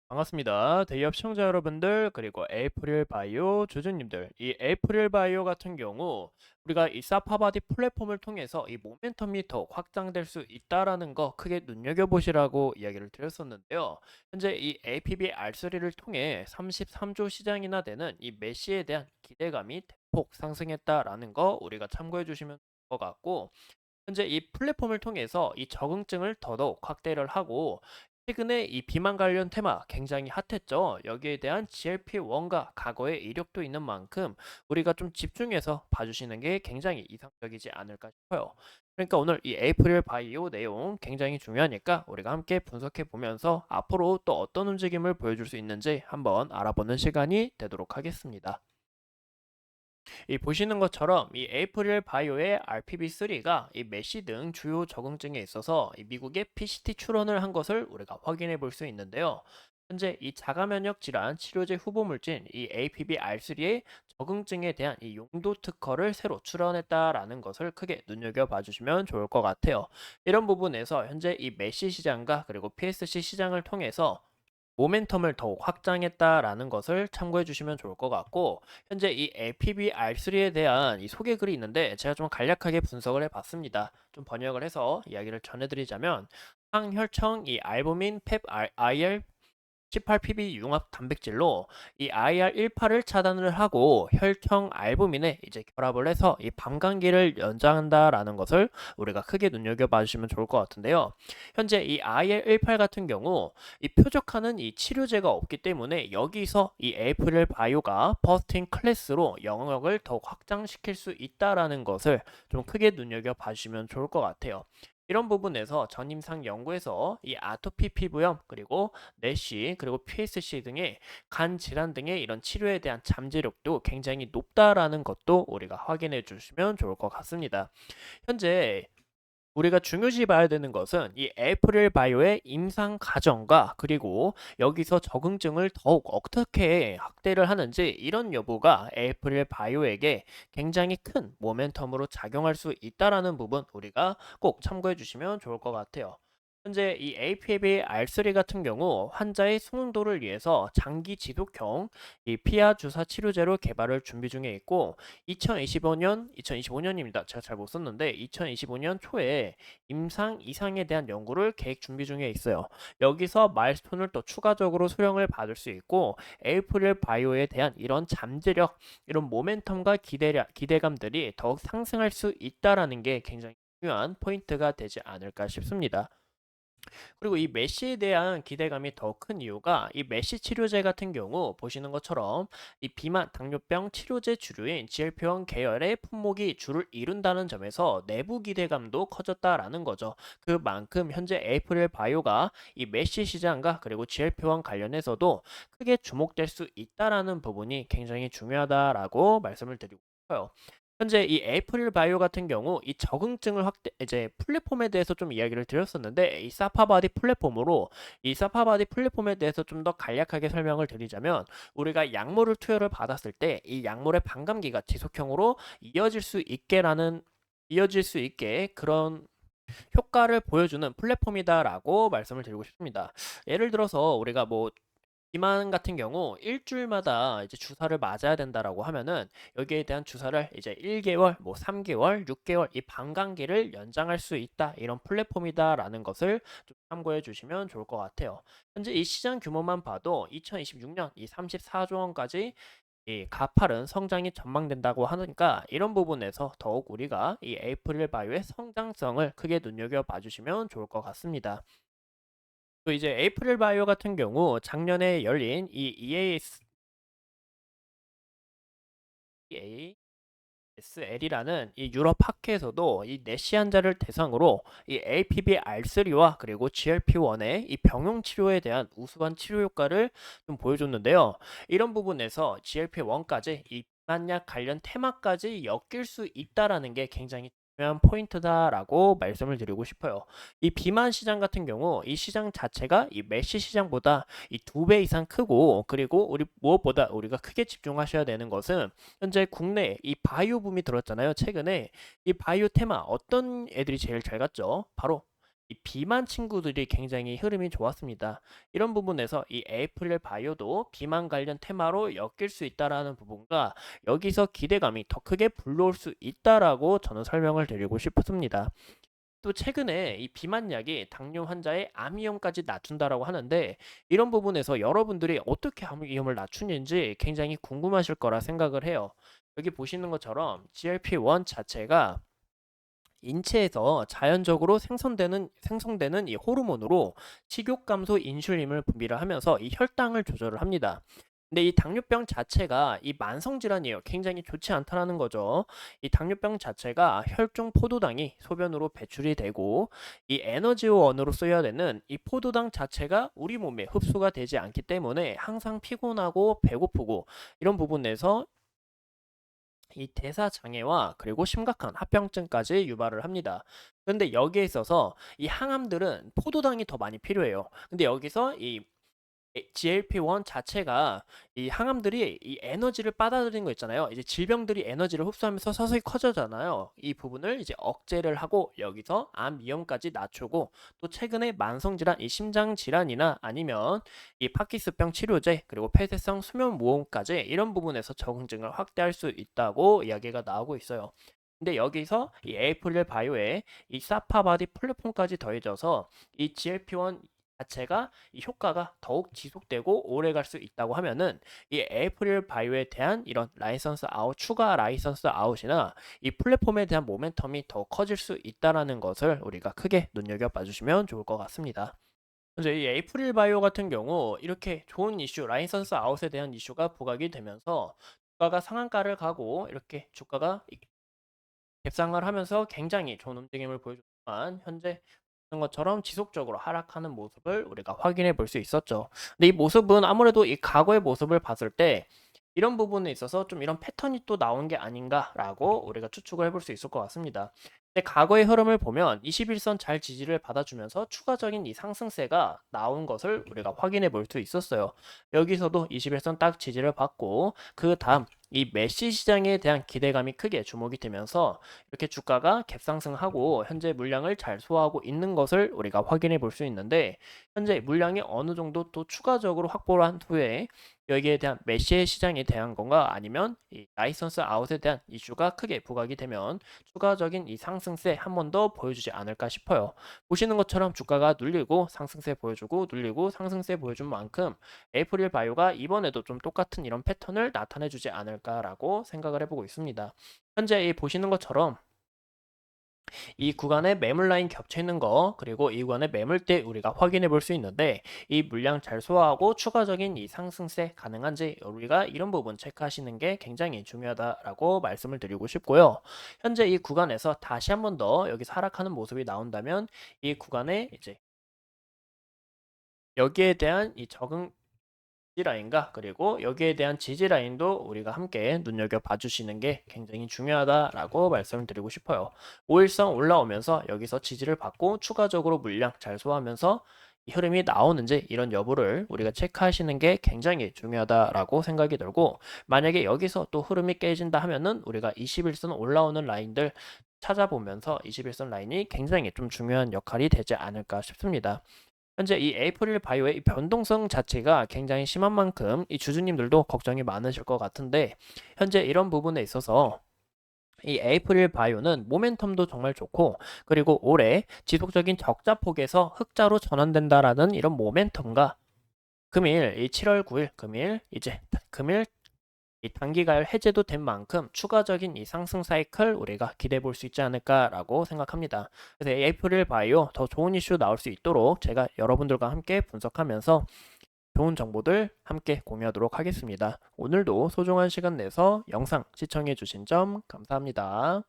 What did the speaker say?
반갑습니다. 대기업 시청자 여러분들, 그리고 에이프릴 바이오 주주님들. 이 에이프릴 바이오 같은 경우 우리가 이 사파바디 플랫폼을 통해서 이 모멘텀이 더 확장될 수 있다라는 거 크게 눈여겨보시라고 이야기를 드렸었는데요. 현재 이 APB R3를 통해 33조 시장이나 되는 이 메시에 대한 기대감이 대폭 상승했다라는 거 우리가 참고해 주시면 될 것 같고, 현재 이 플랫폼을 통해서 이 적응증을 더더욱 확대를 하고, 최근에 이 비만 관련 테마 굉장히 핫했죠. 여기에 대한 GLP-1과 과거의 이력도 있는 만큼 우리가 좀 집중해서 봐주시는 게 굉장히 이상적이지 않을까 싶어요. 그러니까 오늘 이 에이프릴 바이오 내용 굉장히 중요하니까 우리가 함께 분석해 보면서 앞으로 또 어떤 움직임을 보여줄 수 있는지 한번 알아보는 시간이 되도록 하겠습니다. 이 보시는 것처럼 이 에이프릴 바이오의 RPB3가 이 메시 등 주요 적응증에 있어서 이 미국의 PCT 출원을 한 것을 우리가 확인해 볼 수 있는데요. 현재 이 자가면역 질환 치료제 후보 물질 이 APB-R3의 적응증에 대한 이 용도 특허를 새로 출원했다라는 것을 크게 눈여겨봐 주시면 좋을 것 같아요. 이런 부분에서 현재 이 메시 시장과 그리고 PSC 시장을 통해서 모멘텀을 더욱 확장했다라는 것을 참고해 주시면 좋을 것 같고, 현재 이 LPBR3에 대한 이 소개 글이 있는데 제가 좀 간략하게 분석을 해봤습니다. 좀 번역을 해서 이야기를 전해드리자면, 항혈청 이 알부민 펩 IR 18pb 융합 단백질로 이 IR18을 차단을 하고 혈청 알부민에 이제 결합을 해서 이 밤감기를 연장한다라는 것을 우리가 크게 눈여겨봐 주시면 좋을 것 같은데요. 현재 이 IR18 같은 경우 이 표적하는 이 치료제가 없기 때문에 여기서 이 에이프릴 바이오가 버스팅 클래스로 영역을 더욱 확장시킬 수 있다라는 것을 좀 크게 눈여겨봐 주시면 좋을 것 같아요. 이런 부분에서 전임상 연구에서 이 아토피 피부염 그리고 내시 그리고 PSC 등의 간 질환 등의 이런 치료에 대한 잠재력도 굉장히 높다라는 것도 우리가 확인해 주시면 좋을 것 같습니다. 현재 우리가 중요시 봐야 되는 것은 이 에이프릴 바이오의 임상 과정과 그리고 여기서 적응증을 더욱 어떻게 확대를 하는지, 이런 여부가 에이프릴 바이오에게 굉장히 큰 모멘텀으로 작용할 수 있다라는 부분 우리가 꼭 참고해 주시면 좋을 것 같아요. 현재 이 APB R3 같은 경우 환자의 수능도를 위해서 장기 지속형 이 피하 주사 치료제로 개발을 준비 중에 있고, 2025년입니다. 제가 잘 못 썼는데 2025년 초에 임상 이상에 대한 연구를 계획 준비 중에 있어요. 여기서 마일스톤을 또 추가적으로 수령을 받을 수 있고, 에이프릴 바이오에 대한 이런 잠재력, 이런 모멘텀과 기대감들이 더욱 상승할 수 있다라는 게 굉장히 중요한 포인트가 되지 않을까 싶습니다. 그리고 이 메시에 대한 기대감이 더 큰 이유가 이 메시 치료제 같은 경우 보시는 것처럼 이 비만, 당뇨병 치료제 주류인 GLP-1 계열의 품목이 주를 이룬다는 점에서 내부 기대감도 커졌다라는 거죠. 그만큼 현재 에이프릴 바이오가 이 메시 시장과 그리고 GLP-1 관련해서도 크게 주목될 수 있다라는 부분이 굉장히 중요하다라고 말씀을 드리고 싶어요. 현재 이 에이프릴 바이오 같은 경우 이 적응증을 확대 이제 플랫폼에 대해서 좀 이야기를 드렸었는데, 이 사파바디 플랫폼으로 이 사파바디 플랫폼에 대해서 좀 더 간략하게 설명을 드리자면, 우리가 약물을 투여를 받았을 때 이 약물의 반감기가 지속형으로 이어질 수 있게 그런 효과를 보여주는 플랫폼이다라고 말씀을 드리고 싶습니다. 예를 들어서 우리가 뭐 비만 같은 경우 일주일마다 이제 주사를 맞아야 된다라고 하면은 여기에 대한 주사를 이제 1개월, 뭐 3개월, 6개월 이 반감기를 연장할 수 있다. 이런 플랫폼이다라는 것을 좀 참고해 주시면 좋을 것 같아요. 현재 이 시장 규모만 봐도 2026년 이 34조 원까지 이 가파른 성장이 전망된다고 하니까, 이런 부분에서 더욱 우리가 이 에이프릴 바이오의 성장성을 크게 눈여겨 봐주시면 좋을 것 같습니다. 또 이제 에이프릴 바이오 같은 경우 작년에 열린 이 EASL이라는 이 유럽 학회에서도 이 내시 환자를 대상으로 이 APB-R3와 그리고 GLP-1의 이 병용 치료에 대한 우수한 치료 효과를 좀 보여줬는데요. 이런 부분에서 GLP-1까지 이 비만약 관련 테마까지 엮일 수 있다라는 게 굉장히 중요한 포인트다라고 말씀을 드리고 싶어요. 이 비만 시장 같은 경우 이 시장 자체가 이 메시 시장보다 이 2배 이상 크고, 그리고 우리 무엇보다 우리가 크게 집중하셔야 되는 것은 현재 국내에 이 바이오 붐이 들었잖아요. 최근에 이 바이오 테마 어떤 애들이 제일 잘 갔죠? 바로 이 비만 친구들이 굉장히 흐름이 좋았습니다. 이런 부분에서 이 에이프릴 바이오도 비만 관련 테마로 엮일 수 있다라는 부분과 여기서 기대감이 더 크게 불러올 수 있다라고 저는 설명을 드리고 싶습니다. 또 최근에 이 비만약이 당뇨 환자의 암 위험까지 낮춘다라고 하는데 이런 부분에서 여러분들이 어떻게 암 위험을 낮추는지 굉장히 궁금하실 거라 생각을 해요. 여기 보시는 것처럼 GLP-1 자체가 인체에서 자연적으로 생성되는 이 호르몬으로 식욕 감소 인슐린을 분비를 하면서 이 혈당을 조절을 합니다. 근데 이 당뇨병 자체가 이 만성 질환이에요. 굉장히 좋지 않다라는 거죠. 이 당뇨병 자체가 혈중 포도당이 소변으로 배출이 되고 이 에너지원으로 쓰여야 되는 이 포도당 자체가 우리 몸에 흡수가 되지 않기 때문에 항상 피곤하고 배고프고 이런 부분에서 이 대사 장애와 그리고 심각한 합병증까지 유발을 합니다. 그런데 여기에 있어서 이 항암들은 포도당이 더 많이 필요해요. 근데 여기서 이 GLP-1 자체가 이 항암들이 이 에너지를 빨아들이는 거 있잖아요. 이제 질병들이 에너지를 흡수하면서 서서히 커져잖아요. 이 부분을 이제 억제를 하고 여기서 암 위험까지 낮추고 또 최근에 만성 질환, 이 심장 질환이나 아니면 이 파킨슨병 치료제 그리고 폐쇄성 수면 무호흡까지 이런 부분에서 적응증을 확대할 수 있다고 이야기가 나오고 있어요. 근데 여기서 이 에이프릴 바이오에 이 사파바디 플랫폼까지 더해져서 이 GLP-1 자체가 이 효과가 더욱 지속되고 오래 갈 수 있다고 하면은 이 에이프릴 바이오에 대한 이런 라이선스 아웃 추가 라이선스 아웃이나 이 플랫폼에 대한 모멘텀이 더 커질 수 있다라는 것을 우리가 크게 눈여겨봐 주시면 좋을 것 같습니다. 이제 이 에이프릴 바이오 같은 경우 이렇게 좋은 이슈 라이선스 아웃에 대한 이슈가 부각이 되면서 주가가 상한가를 가고 이렇게 주가가 갭상을 하면서 굉장히 좋은 움직임을 보여줬지만 현재 보는 것처럼 지속적으로 하락하는 모습을 우리가 확인해 볼 수 있었죠. 근데 이 모습은 아무래도 이 과거의 모습을 봤을 때 이런 부분에 있어서 좀 이런 패턴이 또 나온 게 아닌가라고 우리가 추측을 해볼 수 있을 것 같습니다. 근데 과거의 흐름을 보면 21선 잘 지지를 받아주면서 추가적인 이 상승세가 나온 것을 우리가 확인해 볼 수 있었어요. 여기서도 21선 딱 지지를 받고 그 다음 이 메시 시장에 대한 기대감이 크게 주목이 되면서 이렇게 주가가 갭상승하고 현재 물량을 잘 소화하고 있는 것을 우리가 확인해 볼 수 있는데 현재 물량이 어느 정도 또 추가적으로 확보를 한 후에 여기에 대한 메시의 시장에 대한 건가 아니면 이 라이선스 아웃에 대한 이슈가 크게 부각이 되면 추가적인 이 상승세 한 번 더 보여주지 않을까 싶어요. 보시는 것처럼 주가가 눌리고 상승세 보여주고 눌리고 상승세 보여준 만큼 에이프릴 바이오가 이번에도 좀 똑같은 이런 패턴을 나타내주지 않을까라고 생각을 해보고 있습니다. 현재 이 보시는 것처럼 이 구간에 매물 라인 겹쳐 있는 거 그리고 이 구간의 매물대 우리가 확인해 볼 수 있는데 이 물량 잘 소화하고 추가적인 이 상승세 가능한지 우리가 이런 부분 체크하시는 게 굉장히 중요하다라고 말씀을 드리고 싶고요. 현재 이 구간에서 다시 한 번 더 여기서 하락하는 모습이 나온다면 이 구간에 이제 여기에 대한 이 적응 지지라인과 그리고 여기에 대한 지지라인도 우리가 함께 눈여겨봐 주시는 게 굉장히 중요하다라고 말씀을 드리고 싶어요. 5일선 올라오면서 여기서 지지를 받고 추가적으로 물량 잘 소화하면서 이 흐름이 나오는지 이런 여부를 우리가 체크하시는 게 굉장히 중요하다라고 생각이 들고 만약에 여기서 또 흐름이 깨진다 하면은 우리가 21선 올라오는 라인들 찾아보면서 21선 라인이 굉장히 좀 중요한 역할이 되지 않을까 싶습니다. 현재 이 에이프릴 바이오의 이 변동성 자체가 굉장히 심한 만큼 이 주주님들도 걱정이 많으실 것 같은데 현재 이런 부분에 있어서 이 에이프릴 바이오는 모멘텀도 정말 좋고 그리고 올해 지속적인 적자 폭에서 흑자로 전환된다라는 이런 모멘텀과 금일 이 7월 9일 금일 이제 금일 이 단기가열 해제도 된 만큼 추가적인 이 상승 사이클 우리가 기대해 볼 수 있지 않을까라고 생각합니다. 그래서 에이프릴 바이오 더 좋은 이슈 나올 수 있도록 제가 여러분들과 함께 분석하면서 좋은 정보들 함께 공유하도록 하겠습니다. 오늘도 소중한 시간 내서 영상 시청해 주신 점 감사합니다.